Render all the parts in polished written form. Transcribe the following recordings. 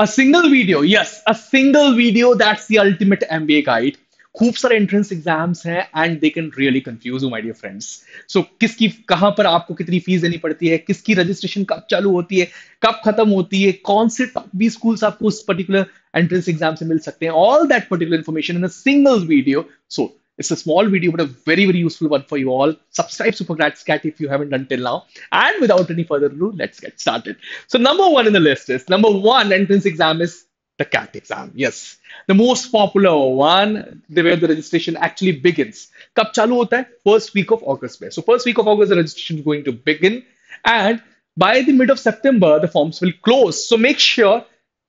A single video, yes, a single video. That's the ultimate MBA guide. खूब सारे entrance exams हैं and they can really confuse you my dear friends. So किसकी कहां पर आपको कितनी फीस देनी पड़ती है, किसकी रजिस्ट्रेशन कब चालू होती है, कब खत्म होती है, कौन से टॉप बी स्कूल्स आपको उस पर्टिकुलर एंट्रेंस एग्जाम से मिल सकते हैं, all that particular information in a single video. So it's a small video, but a very, very useful one for you all. Subscribe Supergrad Scat if you haven't done till now. And without any further ado, let's get started. So number one in the list is number one entrance exam is the CAT exam. Yes, the most popular one, where the registration actually begins. कब चालू होता है? First week of August में. So first week of August, the registration is going to begin, and by the mid of September, the forms will close. So make sure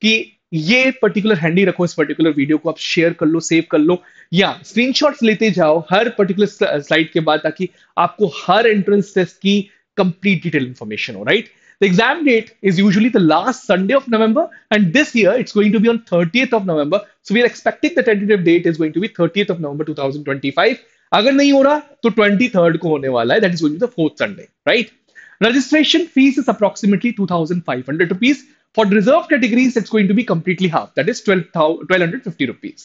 कि ये particular handy रखो, इस particular video को आप share कर लो, save कर लो, या स्क्रीनशॉट्स लेते जाओ हर पर्टिकुलर स्लाइड के बाद, ताकि आपको हर एंट्रेंस टेस्ट की कंप्लीट डिटेल इंफॉर्मेशन हो. Right, the exam date is usually the last Sunday of November, and this year it's going to be on 30th of November. So we are expecting the tentative date is going to be 30th of November 2025. अगर नहीं हो रहा तो 23rd को होने वाला है, that is going to be the fourth Sunday, right? Registration fees is approximately 2,500 rupees. For reserved categories, it's going to be completely half, that is 1,250 rupees.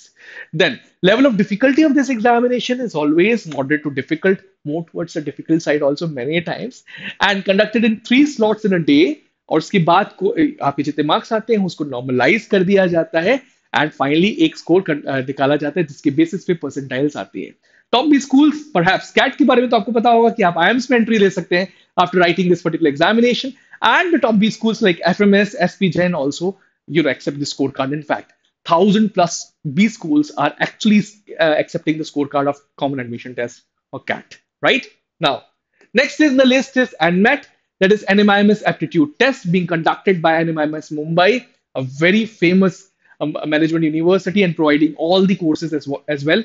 Then, level of difficulty of this examination is always moderate to difficult, more towards the difficult side also many times, and conducted in 3 slots in a day. और उसके बाद को आपके जितने marks आते हैं उसको normalise कर दिया जाता है, एंड फाइनली एक स्कोर निकाला जाता है जिसके बेसिस पे परसेंटाइल्स आती है. Top B schools, perhaps CAT के बारे में तो आपको पता होगा कि आप आईएम्स में एंट्री ले सकते हैं after writing this particular examination, and the top B schools like FMS, SP Jain also, accept the scorecard. In fact, 1,000 plus B schools are actually accepting the scorecard of Common Admission Test or CAT. Right now, next is the list is NMAT, that is NMIMS Aptitude Test being conducted by NMIMS Mumbai, a very famous management university and providing all the courses as well.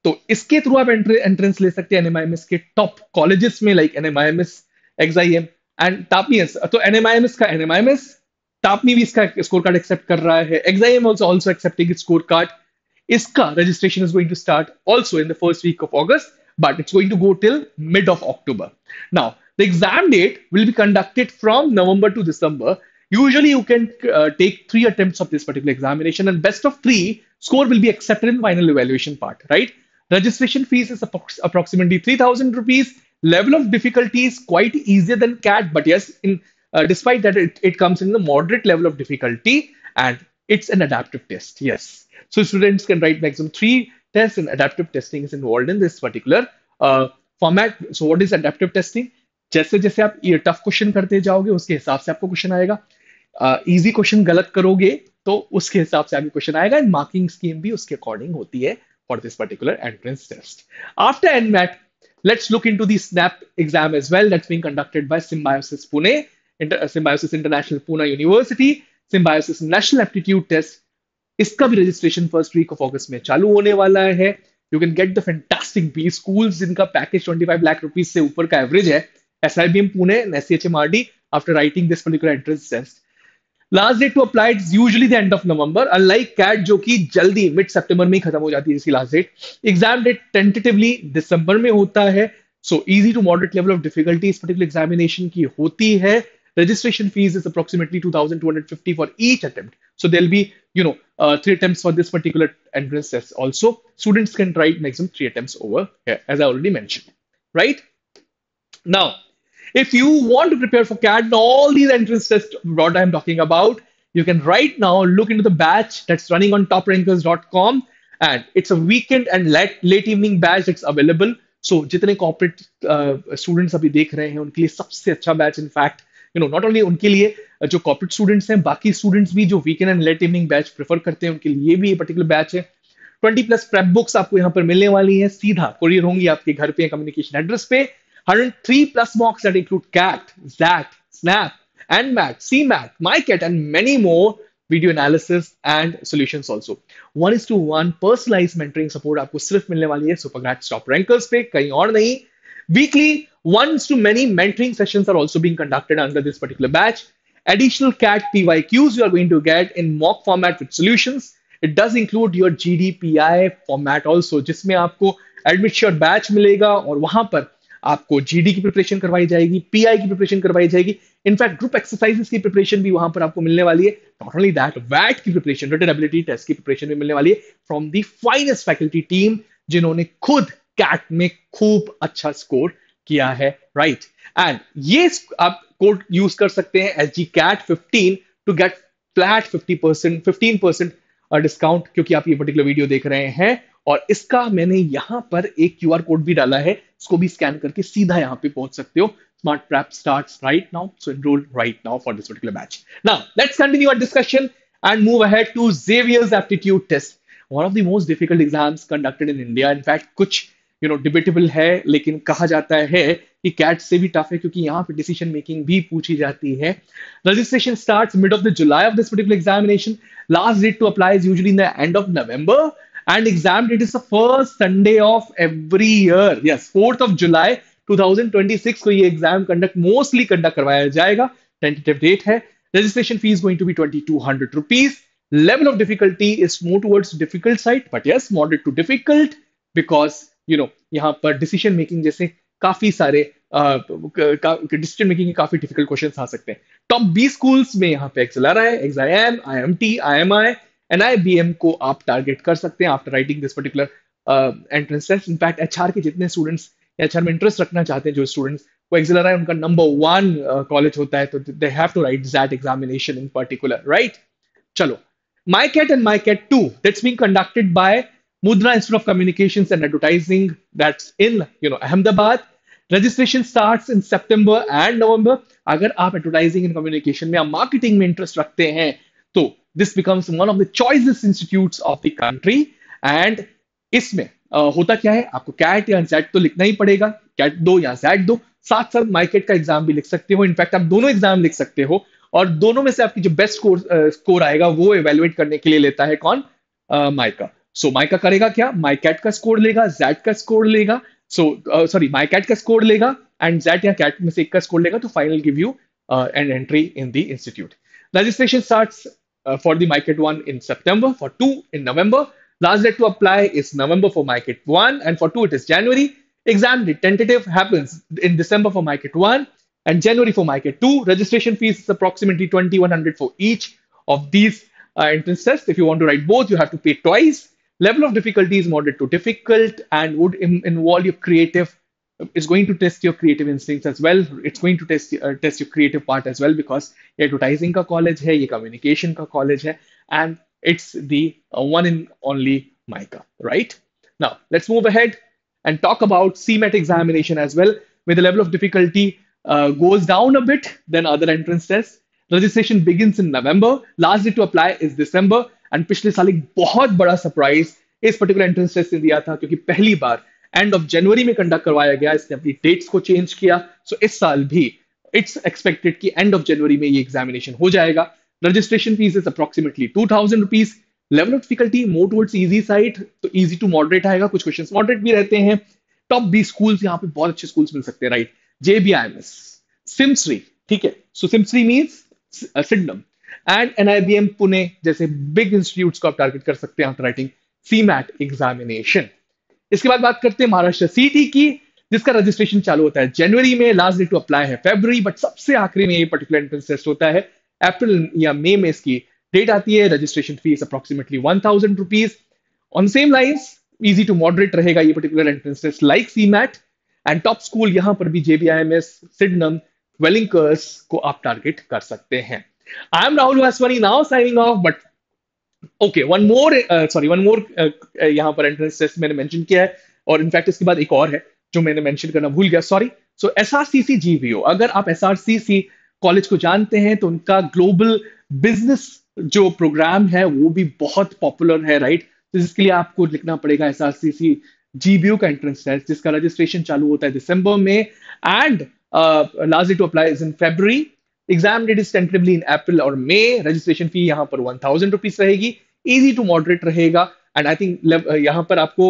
तो इसके through आप entrance ले सकते हैं NMIMS के top colleges में, like NMIMS, एक्सआईएम and टापनीएस. तो NMIMS का एनएमआईएमएस, टापनी भी इसका स्कोर कार्ड एक्सेप्ट कर रहा है, XIM also accepting its score card. इसका registration is going to start also in the first week of August, but it's going to go till mid of October. Now, the exam date will be conducted from November to December. Usually, you can take 3 attempts of this particular examination, and best of 3 score will be accepted in final evaluation part. Right? Registration fees is approximately 3,000 rupees. Level of difficulty is quite easier than CAT, but yes, despite that, it comes in the moderate level of difficulty, and it's an adaptive test. Yes. So students can write maximum 3 tests, and adaptive testing is involved in this particular format. So what is adaptive testing? जैसे जैसे आप ये tough question करते जाओगे उसके हिसाब से आपको क्वेश्चन आएगा. इजी क्वेश्चन गलत करोगे तो उसके हिसाब से आपको क्वेश्चन आएगा, एंड मार्किंग स्कीम भी उसके अकॉर्डिंग होती है for this particular entrance test. After NMAT, let's look into the SNAP exam as well. That's being conducted by Symbiosis Pune, Symbiosis International Pune University, Symbiosis National Aptitude Test. इसका भी registration first week of August में चालू होने वाला है. You can get the fantastic B schools जिनका package 25 lakh rupees से ऊपर का एवरेज है. SIBM Pune and SCHMRD after writing this particular entrance test. Last date to apply is usually the end of November, unlike CAT जो कि जल्दी mid सितंबर में ही खत्म हो जाती है इसकी last date. Exam date tentatively दिसंबर में होता है. So easy to moderate level of difficulty इस पर्टिकुलर एग्जामिनेशन की होती है. Registration fees is approximately 2,250 for each attempt. So there'll be, 3 attempts for this particular entrance test also. Students can write maximum 3 attempts over here, as I already mentioned. Right? Now, if you want to prepare for CAT and all these entrance tests what I'm talking about, you can right now look into the batch that's running on toprankers.com, and it's a weekend and late evening batch that's available. So जितने corporate students अभी देख रहे हैं उनके लिए सबसे अच्छा batch. In fact not only उनके लिए जो corporate students हैं, बाकी students भी जो weekend and late evening batch prefer करते हैं उनके लिए भी ये particular batch है. 20+ prep books आपको यहाँ पर मिलने वाली हैं, सीधा courier होंगी आपके घर पे communication address पे. 103+ mocks that include CAT, ZAT, SNAP, NMAT, CMAT, MyCAT, and many more video analysis and solutions also. 1:1 personalized mentoring support आपको सिर्फ मिलने वाली है Supergrad Top Rankers पे, कहीं और नहीं. Weekly 1:many mentoring sessions are also being conducted under this particular batch. Additional CAT PYQs you are going to get in mock format with solutions. It does include your GDPI format also, जिसमें आपको admit your batch मिलेगा और वहां पर आपको GD की preparation करवाई जाएगी, पीआई की प्रिपरेशन करवाई जाएगी, इनफैक्ट ग्रुप एक्सरसाइजेस की प्रिपरेशन भी वहां पर आपको मिलने वाली है। नॉट ओनली दैट, वैट की प्रिपरेशन, रिटन एबिलिटी टेस्ट की प्रिपरेशन भी मिलने वाली है from the finest faculty team, जिन्होंने खुद कैट में खूब अच्छा स्कोर किया है, राइट। एंड ये आप कोड यूज कर सकते हैं S G CAT 15 to get flat 50%, 15% discount, क्योंकि आप ये पर्टिकुलर वीडियो देख रहे हैं। और इसका मैंने यहां पर एक क्यूआर कोड भी डाला है, इसको भी स्कैन करके सीधा यहां पे पहुंच सकते हो। Smart prep starts right now, so enrol right now for this particular batch. Now let's continue our discussion and move ahead to Xavier's aptitude test, one of the most difficult exams conducted in India. In fact, कुछ debatable है, लेकिन कहा जाता है कि cat से भी tough है, क्योंकि यहाँ पे डिसीजन मेकिंग भी पूछी जाती है। Registration starts mid of the July of this particular examination. Last date to apply is usually in the end of November and exam date is the first Sunday of every year. Yes, 4th of July 2026 को ये exam mostly conduct करवाया जाएगा। Tentative date है। Registration fee is going to be 2,200 rupees. Level of difficulty is more towards difficult side, but yes, moderate to difficult, because यहाँ पर decision making जैसे काफी सारे decision making के काफी difficult questions आ सकते हैं। Top 20 schools में यहाँ पे XLRI, XIM, IMT, IMI, NIBM को आप टारगेट कर सकते हैं after writing this particular entrance test. In fact, HR के जितने स्टूडेंट्स HR में इंटरेस्ट रखना चाहते हैं, जो स्टूडेंट्स, वो एक्सेलरा उनका नंबर 1 कॉलेज होता है, तो they have to write that examination in particular, right. चलो, MyCAT and MyCAT 2 that's being conducted by Mudra Institute of Communications and Advertising, that's in Ahmedabad. Registration starts in September and November. अगर आप advertising and communication में, आप marketing में interest रखते हैं, तो this becomes one of the choicest institutes of the country. And इसमें होता क्या है, आपको कैट या जेट तो लिखना ही पड़ेगा, कैट दो या जेट दो, साथ साथ माइकेट का एग्जाम भी लिख सकते हो। इनफैक्ट आप दोनों एग्जाम लिख सकते हो, और दोनों में से आपकी जो बेस्ट स्कोर आएगा वो एवेलुएट करने के लिए लेता है कौन, माइका। सो माइका करेगा क्या, माइकेट का स्कोर लेगा, जेट का स्कोर लेगा, सॉरी माइकेट का स्कोर लेगा एंड जेट या कैट में से एक का स्कोर लेगा, तो final give you an entry in the institute. Registration starts for the MyCAT 1 in September, for 2 in November. Last date to apply is November for MyCAT 1, and for 2 it is January. Exam date tentative happens in December for MyCAT 1 and January for MyCAT 2. Registration fees is approximately 2,100 for each of these entrance tests. If you want to write both, you have to pay twice. Level of difficulty is moderate to difficult and would involve your creative. It's going to test your creative instincts as well. It's going to test your creative part as well, because ये advertising का college है, ये communication का college है, and it's the one and only MICA, right? Now, let's move ahead and talk about CMAT examination as well, where the level of difficulty goes down a bit than other entrance tests. Registration begins in November. Last day to apply is December. And पिछले साल एक बहुत बड़ा surprise इस particular entrance test ने दिया था, क्योंकि पहली बार एंड ऑफ जनवरी में कंडक्ट करवाया गया, इसने अपनी डेट्स को चेंज किया। सो इस साल भी इट्स एक्सपेक्टेड कि एंड ऑफ जनवरी में ये एग्जामिनेशन हो जाएगा। Registration fees is approximately 2,000 rupees. Level of difficulty more towards easy side, तो इजी टू मॉडरेट आएगा, कुछ क्वेश्चंस मॉडरेट भी रहते हैं। टॉप 20 स्कूल्स, यहाँ पे बहुत अच्छे स्कूल्स मिल सकते हैं, राइट। JBIMS, सिमश्री, ठीक है, so SIMSREE means Sydenham, and NIBM Pune जैसे बिग इंस्टीट्यूट्स को आप टारगेट कर सकते हैं आफ्टर राइटिंग CMAT एग्जामिनेशन। इसके बाद बात करते हैं महाराष्ट्र सीटी की, जिसका रजिस्ट्रेशन चालू होता है जनवरी में, लास्ट डेट टू अप्लाई है फरवरी, बट सबसे आखिरी में ये पर्टिकुलर एंट्रेंस टेस्ट होता है, अप्रैल या मई में इसकी डेट आती है। Registration fees approximately 1,000 rupees. On same lines, easy to moderate रहेगा ये particular entrance test like CMAT। And top school यहाँ पर भी JBIMS, सिडनम, वेलिंगकर्स को आप टारगेट कर सकते हैं। I am Rahul Vaswani now signing off, but okay, one more यहाँ पर एंट्रेंस टेस्ट मैंने मेंशन किया है, और इनफैक्ट इसके बाद एक और है जो मैंने मेंशन करना भूल गया, सॉरी। सो SRCC GVO, अगर आप SRCC कॉलेज को जानते हैं तो उनका ग्लोबल बिजनेस जो प्रोग्राम है वो भी बहुत पॉपुलर है, राइट। तो जिसके लिए आपको लिखना पड़ेगा SRCC GVO का एंट्रेंस टेस्ट, जिसका रजिस्ट्रेशन चालू होता है दिसंबर में, and last date to apply is in February. Exam date is tentatively in April और मई। रजिस्ट्रेशन फी यहाँ पर 1,000 रुपीज रहेगी, इजी टू मॉडरेट रहेगा, एंड आई थिंक यहाँ पर आपको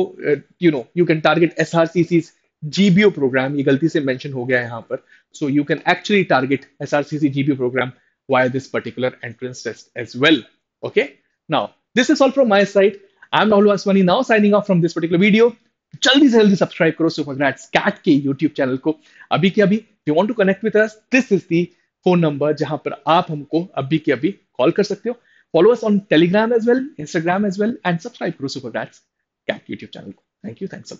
you can target SRCC GBO program, ये गलती से मेंशन हो गया है यहाँ पर, so you can actually target SRCC GBO program via this particular entrance test as well. Okay, now this is all from my side. I'm Rahul Vaswani now signing off from this particular video. जल्दी से जल्दी subscribe करो सुपरग्रैट्स कैट के YouTube channel को अभी के अभी। You want to connect with us, this is the phone number जहां पर आप हमको अभी के अभी कॉल कर सकते हो। Follow us on Telegram as well, Instagram as well, and subscribe करो सुपरग्रैट्स कैट यूट्यूब चैनल को। Thank you, thanks a